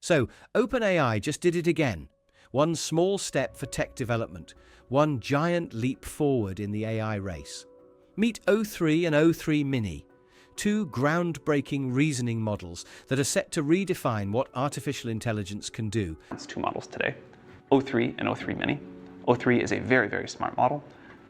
So, OpenAI just did it again. One small step for tech development, one giant leap forward in the AI race. Meet O3 and O3 Mini, two groundbreaking reasoning models that are set to redefine what artificial intelligence can do. It's two models today, O3 and O3 Mini. O3 is a very, very smart model.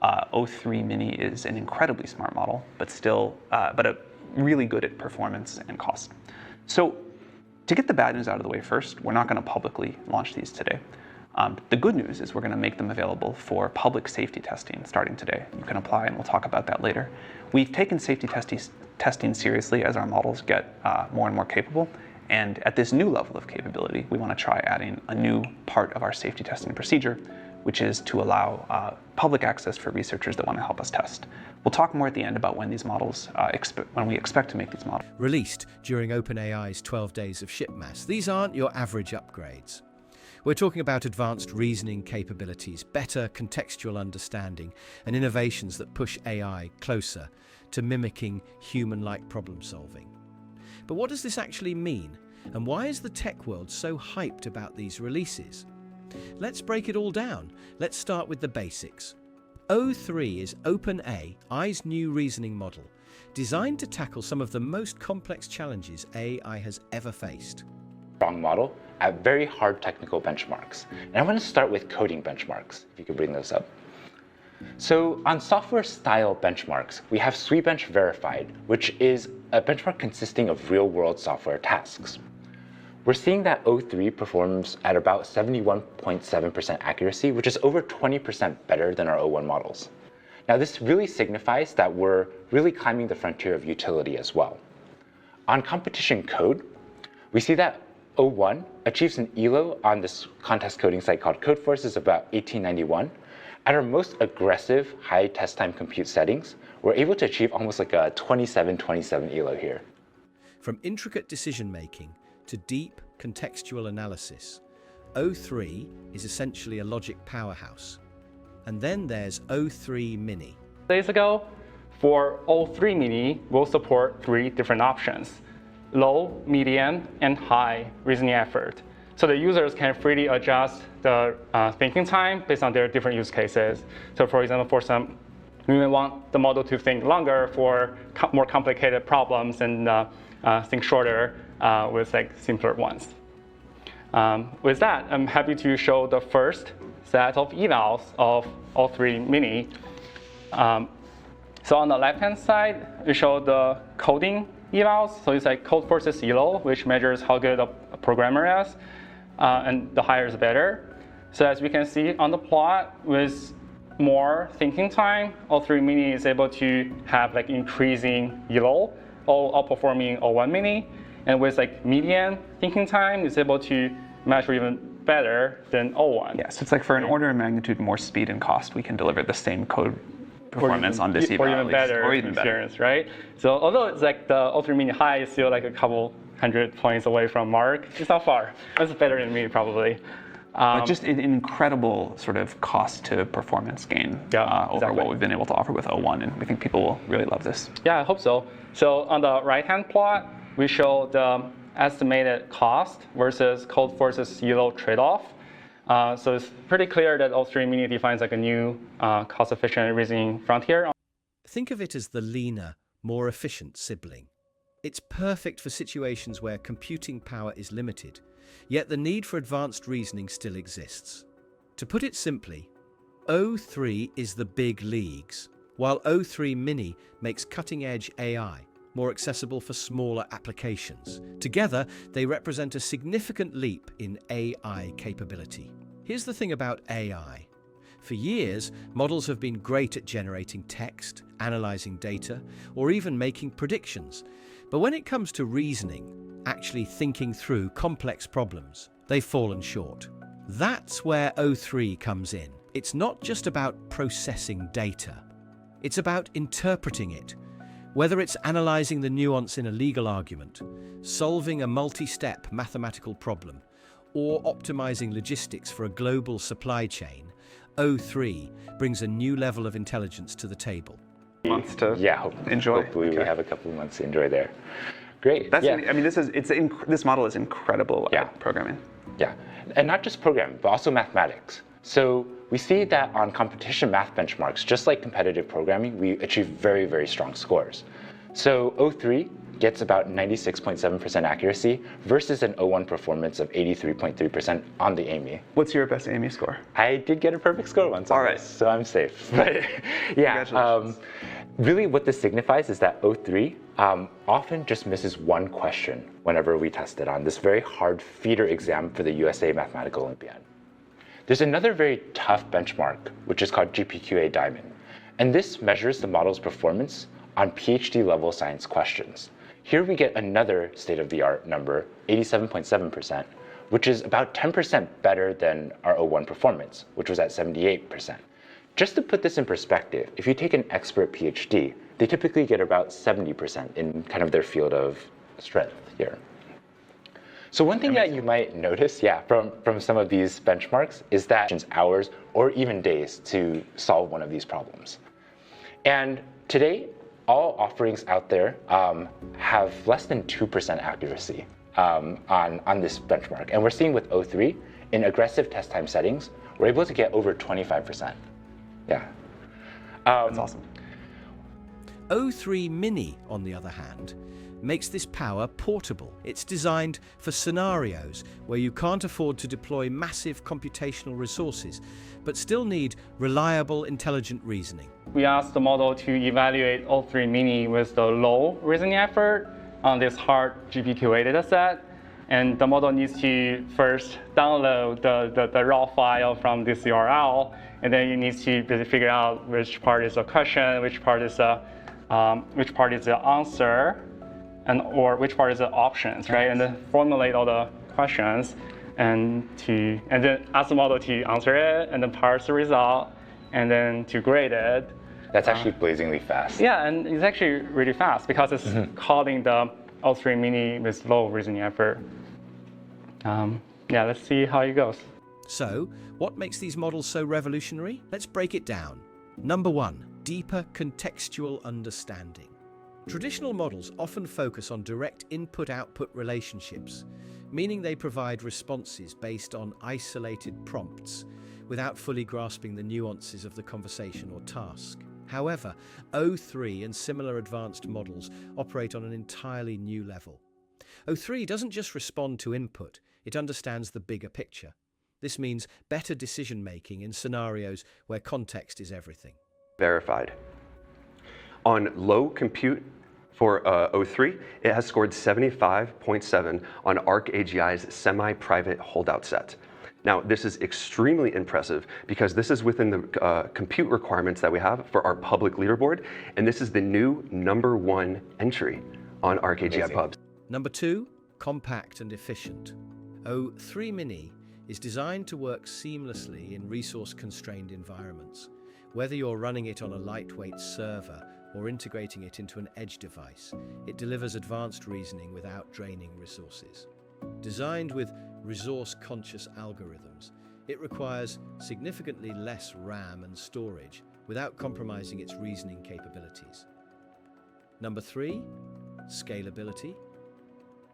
O3 Mini is an incredibly smart model, but really good at performance and cost. So to get the bad news out of the way first, we're not going to publicly launch these today. The good news is we're going to make them available for public safety testing starting today. You can apply, and we'll talk about that later. We've taken safety testing seriously as our models get more and more capable. And at this new level of capability, we want to try adding a new part of our safety testing procedure, which is to allow public access for researchers that want to help us test. We'll talk more at the end about when these models, when we expect to make these models. Released during OpenAI's 12 days of shipmass, these aren't your average upgrades. We're talking about advanced reasoning capabilities, better contextual understanding, and innovations that push AI closer to mimicking human-like problem solving. But what does this actually mean? And why is the tech world so hyped about these releases? Let's break it all down. Let's start with the basics. O3 is OpenAI's new reasoning model, designed to tackle some of the most complex challenges AI has ever faced. Strong model at very hard technical benchmarks. And I want to start with coding benchmarks, if you could bring those up. So on software style benchmarks, we have SweBench Verified, which is a benchmark consisting of real-world software tasks. We're seeing that O3 performs at about 71.7% accuracy, which is over 20% better than our O1 models. Now, this really signifies that we're really climbing the frontier of utility as well. On competition code, we see that O1 achieves an ELO on this contest coding site called Codeforce of about 1891. At our most aggressive high test time compute settings, we're able to achieve almost like a 27 ELO here. From intricate decision-making to deep contextual analysis, O3 is essentially a logic powerhouse. And then there's O3 Mini. Days ago, for O3 Mini, we'll support three different options: low, medium, and high reasoning effort. So the users can freely adjust the thinking time based on their different use cases. So for example, for some, we may want the model to think longer for more complicated problems and think shorter with like simpler ones. With that, I'm happy to show the first set of evals of O3 Mini. So on the left-hand side, we show the coding evals. So it's like Codeforce's ELO, which measures how good a programmer is, and the higher is better. So as we can see on the plot, with more thinking time, O3 Mini is able to have like increasing ELO, outperforming O1 Mini. And with like median thinking time, it's able to measure even better than O1. Yeah, so it's like for an order of magnitude more speed and cost, we can deliver the same code performance on this eval, or even better experience, right? So although it's like the O3 Mini high is still like a couple hundred points away from Mark, it's not far. It's better than me probably. But just an incredible sort of cost to performance gain over what we've been able to offer with O1, and we think people will really love this. Yeah, I hope so. So on the right-hand plot, we show the estimated cost versus Codeforce's ELO trade-off. So it's pretty clear that O3 Mini defines like a new cost-efficient reasoning frontier. Think of it as the leaner, more efficient sibling. It's perfect for situations where computing power is limited, yet the need for advanced reasoning still exists. To put it simply, O3 is the big leagues, while O3 Mini makes cutting-edge AI more accessible for smaller applications. Together, they represent a significant leap in AI capability. Here's the thing about AI. For years, models have been great at generating text, analyzing data, or even making predictions. But when it comes to reasoning, actually thinking through complex problems, they've fallen short. That's where O3 comes in. It's not just about processing data. It's about interpreting it. Whether it's analyzing the nuance in a legal argument, solving a multi-step mathematical problem, or optimizing logistics for a global supply chain, O3 brings a new level of intelligence to the table. Months to Yeah, enjoy. Hopefully we have a couple of months to enjoy there. Great. That's, yeah. I mean, this model is incredible at programming. Yeah, and not just programming, but also mathematics. So we see that on competition math benchmarks, just like competitive programming, we achieve very, very strong scores. So O3 gets about 96.7% accuracy versus an O1 performance of 83.3% on the AMI. What's your best AMI score? I did get a perfect score once on this, so I'm safe. But yeah, really what this signifies is that O3 often just misses one question whenever we test it on this very hard feeder exam for the USA Mathematical Olympiad. There's another very tough benchmark, which is called GPQA Diamond. And this measures the model's performance on PhD level science questions. Here we get another state-of-the-art number, 87.7%, which is about 10% better than our O1 performance, which was at 78%. Just to put this in perspective, if you take an expert PhD, they typically get about 70% in kind of their field of strength here. So one thing that you might notice, from some of these benchmarks is that it's hours or even days to solve one of these problems. And today, all offerings out there have less than 2% accuracy on this benchmark. And we're seeing with O3, in aggressive test time settings, we're able to get over 25%. Yeah. That's awesome. O3 Mini, on the other hand, makes this power portable. It's designed for scenarios where you can't afford to deploy massive computational resources, but still need reliable, intelligent reasoning. We asked the model to evaluate O3 Mini with the low reasoning effort on this hard GPQA dataset. And the model needs to first download the raw file from this URL, and then it needs to figure out which part is a question, which part is the answer, or which part is the options, right? And then formulate all the questions, and then ask the model to answer it, and then parse the result, and then to grade it. That's actually blazingly fast. Yeah, and it's actually really fast because it's calling the O3 Mini with low reasoning effort. Yeah, let's see how it goes. So, what makes these models so revolutionary? Let's break it down. Number 1, deeper contextual understanding. Traditional models often focus on direct input-output relationships, meaning they provide responses based on isolated prompts without fully grasping the nuances of the conversation or task. However, O3 and similar advanced models operate on an entirely new level. O3 doesn't just respond to input, it understands the bigger picture. This means better decision-making in scenarios where context is everything. Verified. On low compute for O3, it has scored 75.7 on ArcAGI's semi-private holdout set. Now, this is extremely impressive because this is within the compute requirements that we have for our public leaderboard, and this is the new #1 entry on ArcAGI pubs. Number 2, compact and efficient. O3 Mini is designed to work seamlessly in resource-constrained environments. Whether you're running it on a lightweight server or integrating it into an edge device, it delivers advanced reasoning without draining resources. Designed with resource-conscious algorithms, it requires significantly less RAM and storage without compromising its reasoning capabilities. Number 3, scalability.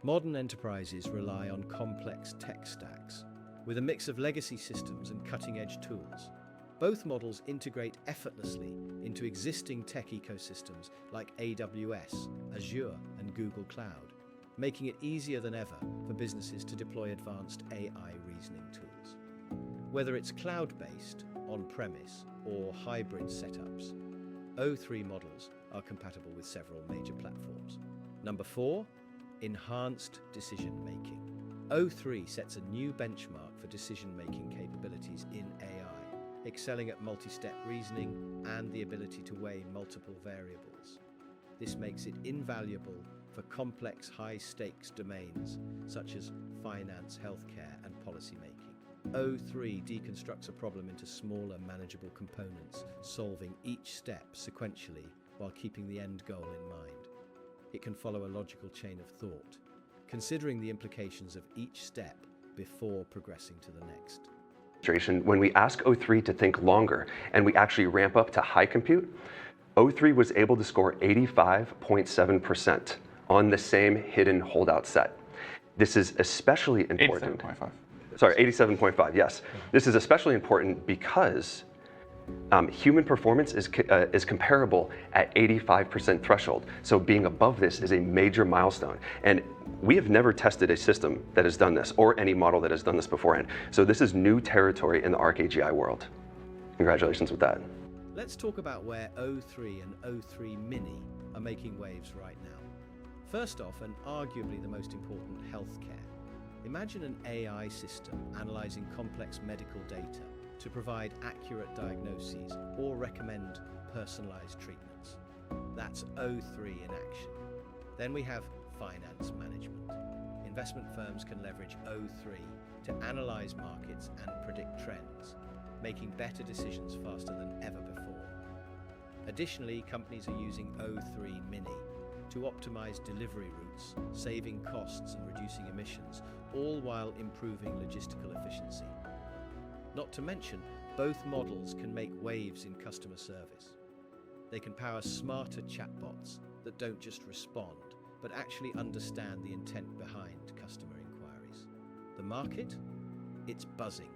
Modern enterprises rely on complex tech stacks, with a mix of legacy systems and cutting-edge tools. Both models integrate effortlessly into existing tech ecosystems like AWS, Azure, and Google Cloud, making it easier than ever for businesses to deploy advanced AI reasoning tools. Whether it's cloud-based, on-premise, or hybrid setups, O3 models are compatible with several major platforms. Number 4, enhanced decision-making. O3 sets a new benchmark for decision-making capabilities in AI, excelling at multi-step reasoning and the ability to weigh multiple variables. This makes it invaluable for complex high-stakes domains such as finance, healthcare, and policymaking. O3 deconstructs a problem into smaller, manageable components, solving each step sequentially while keeping the end goal in mind. It can follow a logical chain of thought, considering the implications of each step before progressing to the next. When we ask O3 to think longer and we actually ramp up to high compute, O3 was able to score 85.7% on the same hidden holdout set. This is especially important. 87.5. Sorry, 87.5, yes. This is especially important because human performance is comparable at 85% threshold. So being above this is a major milestone. And we have never tested a system that has done this or any model that has done this beforehand. So this is new territory in the ArcAGI world. Congratulations with that. Let's talk about where O3 and O3 Mini are making waves right now. First off, and arguably the most important, healthcare. Imagine an AI system analyzing complex medical data to provide accurate diagnoses or recommend personalized treatments. That's O3 in action. Then we have finance management. Investment firms can leverage O3 to analyze markets and predict trends, making better decisions faster than ever before. Additionally, companies are using O3 Mini to optimize delivery routes, saving costs and reducing emissions, all while improving logistical efficiency. Not to mention, both models can make waves in customer service. They can power smarter chatbots that don't just respond, but actually understand the intent behind customer inquiries. The market? It's buzzing.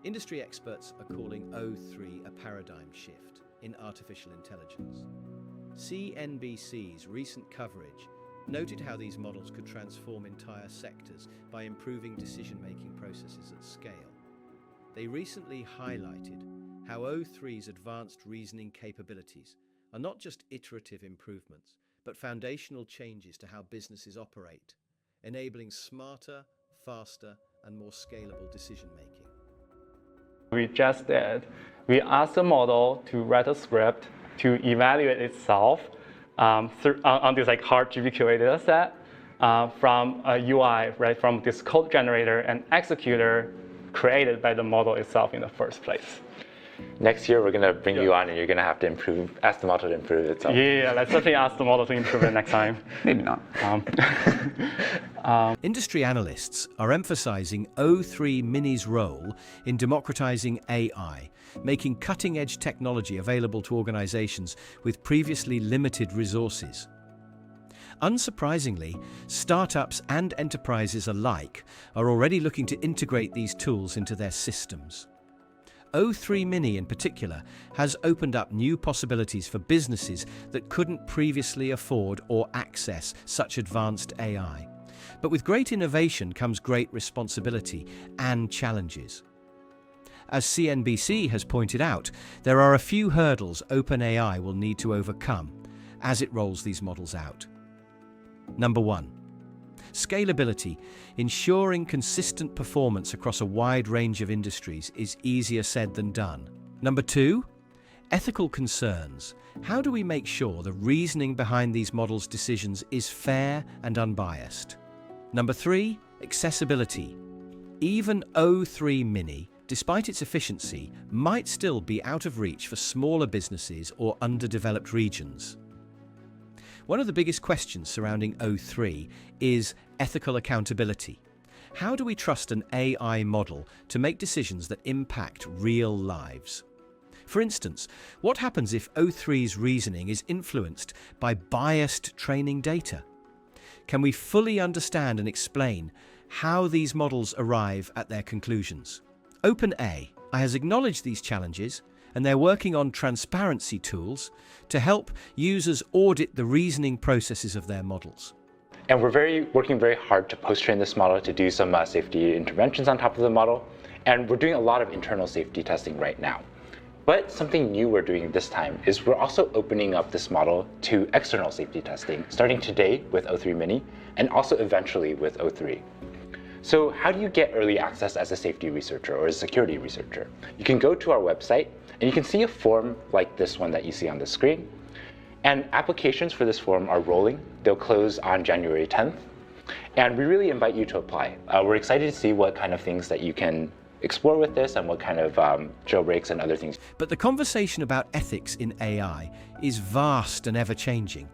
Industry experts are calling O3 a paradigm shift in artificial intelligence. CNBC's recent coverage noted how these models could transform entire sectors by improving decision-making processes at scale. They recently highlighted how O3's advanced reasoning capabilities are not just iterative improvements, but foundational changes to how businesses operate, enabling smarter, faster, and more scalable decision-making. We just did. We asked the model to write a script to evaluate itself on this hard GPQA data set from a UI, right, from this code generator and executor created by the model itself in the first place. Next year, we're going to bring you on and you're going to have to ask the model to improve itself. Yeah, let's definitely ask the model to improve it next time. Maybe not. Industry analysts are emphasizing O3 Mini's role in democratizing AI, making cutting-edge technology available to organizations with previously limited resources. Unsurprisingly, startups and enterprises alike are already looking to integrate these tools into their systems. O3 Mini in particular has opened up new possibilities for businesses that couldn't previously afford or access such advanced AI. But with great innovation comes great responsibility and challenges. As CNBC has pointed out, there are a few hurdles OpenAI will need to overcome as it rolls these models out. Number 1. Scalability. Ensuring consistent performance across a wide range of industries is easier said than done. Number 2. Ethical concerns. How do we make sure the reasoning behind these models' decisions is fair and unbiased? Number 3. Accessibility. Even O3 Mini, despite its efficiency, might still be out of reach for smaller businesses or underdeveloped regions. One of the biggest questions surrounding O3 is ethical accountability. How do we trust an AI model to make decisions that impact real lives? For instance, what happens if O3's reasoning is influenced by biased training data? Can we fully understand and explain how these models arrive at their conclusions? OpenAI has acknowledged these challenges, and they're working on transparency tools to help users audit the reasoning processes of their models. And we're working very hard to post-train this model to do some safety interventions on top of the model. And we're doing a lot of internal safety testing right now. But something new we're doing this time is we're also opening up this model to external safety testing, starting today with O3 Mini and also eventually with O3. So how do you get early access as a safety researcher or a security researcher? You can go to our website and you can see a form like this one that you see on the screen. And applications for this form are rolling. They'll close on January 10th. And we really invite you to apply. We're excited to see what kind of things that you can explore with this and what kind of jailbreaks and other things. But the conversation about ethics in AI is vast and ever-changing.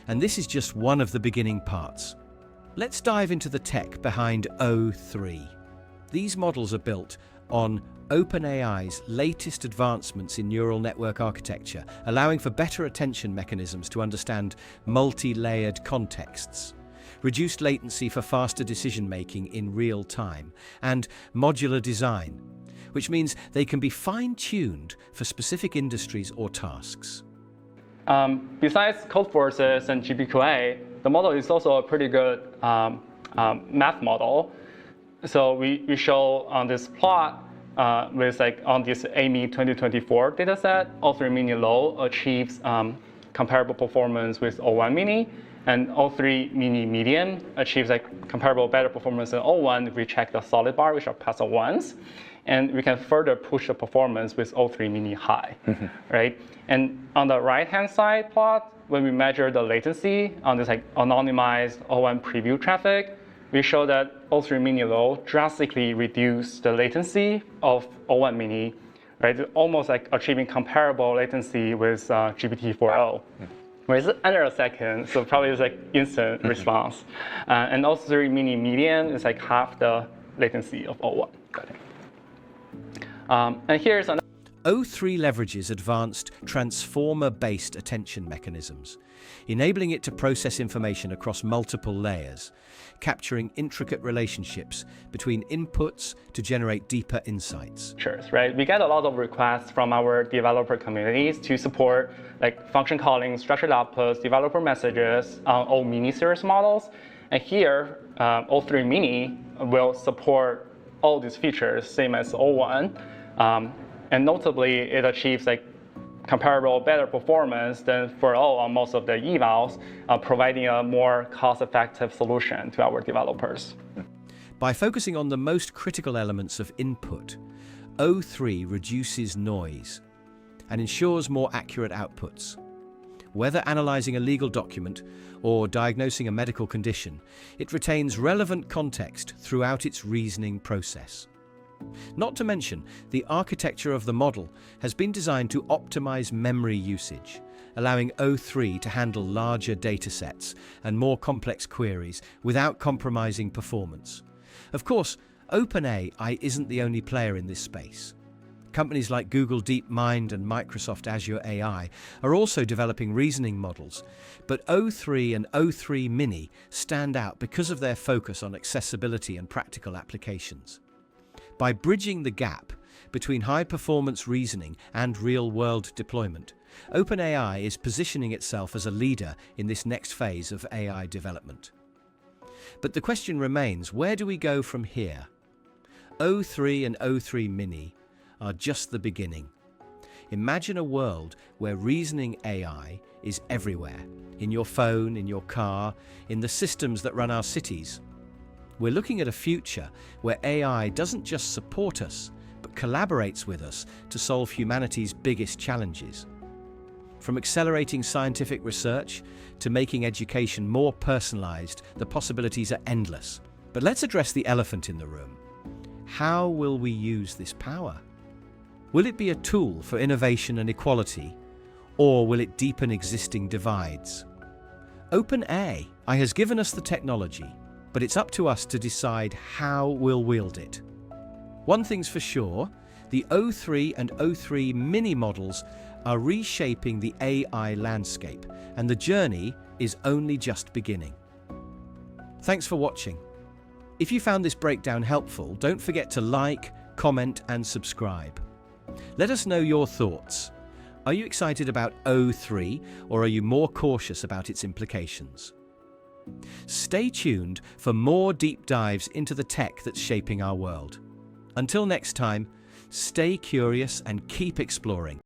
And this is just one of the beginning parts. Let's dive into the tech behind O3. These models are built on OpenAI's latest advancements in neural network architecture, allowing for better attention mechanisms to understand multi-layered contexts, reduced latency for faster decision-making in real time, and modular design, which means they can be fine-tuned for specific industries or tasks. Besides code forces and GPQA, the model is also a pretty good math model. So we show on this plot with on this AMI 2024 dataset, O3 Mini Low achieves comparable performance with O1 Mini, and O3 Mini Medium achieves comparable better performance than O1 if we check the solid bar, which are pass of ones. And we can further push the performance with O3 Mini High, right? And on the right-hand side plot, when we measure the latency on this anonymized O1 preview traffic, we show that O3 Mini Low drastically reduced the latency of O1 Mini, right? Almost achieving comparable latency with GPT-4o. Where it's under a second, so probably it's instant response. And O3 Mini Medium is half the latency of O1. Got it. And here's another. O3 leverages advanced transformer-based attention mechanisms, enabling it to process information across multiple layers, capturing intricate relationships between inputs to generate deeper insights. Right? We get a lot of requests from our developer communities to support function calling, structured outputs, developer messages on all mini series models. And here, O3 Mini will support all these features, same as O1. And notably, it achieves comparable better performance than 4o on most of the evals, providing a more cost-effective solution to our developers. By focusing on the most critical elements of input, O3 reduces noise and ensures more accurate outputs. Whether analyzing a legal document or diagnosing a medical condition, it retains relevant context throughout its reasoning process. Not to mention, the architecture of the model has been designed to optimize memory usage, allowing O3 to handle larger datasets and more complex queries without compromising performance. Of course, OpenAI isn't the only player in this space. Companies like Google DeepMind and Microsoft Azure AI are also developing reasoning models, but O3 and O3 Mini stand out because of their focus on accessibility and practical applications. By bridging the gap between high-performance reasoning and real-world deployment, OpenAI is positioning itself as a leader in this next phase of AI development. But the question remains, where do we go from here? O3 and O3 Mini are just the beginning. Imagine a world where reasoning AI is everywhere, in your phone, in your car, in the systems that run our cities. We're looking at a future where AI doesn't just support us, but collaborates with us to solve humanity's biggest challenges. From accelerating scientific research to making education more personalized, the possibilities are endless. But let's address the elephant in the room. How will we use this power? Will it be a tool for innovation and equality, or will it deepen existing divides? OpenAI has given us the technology, but it's up to us to decide how we'll wield it. One thing's for sure, the O3 and O3 Mini models are reshaping the AI landscape, and the journey is only just beginning. Thanks for watching. If you found this breakdown helpful, don't forget to like, comment, and subscribe. Let us know your thoughts. Are you excited about O3, or are you more cautious about its implications? Stay tuned for more deep dives into the tech that's shaping our world. Until next time, stay curious and keep exploring.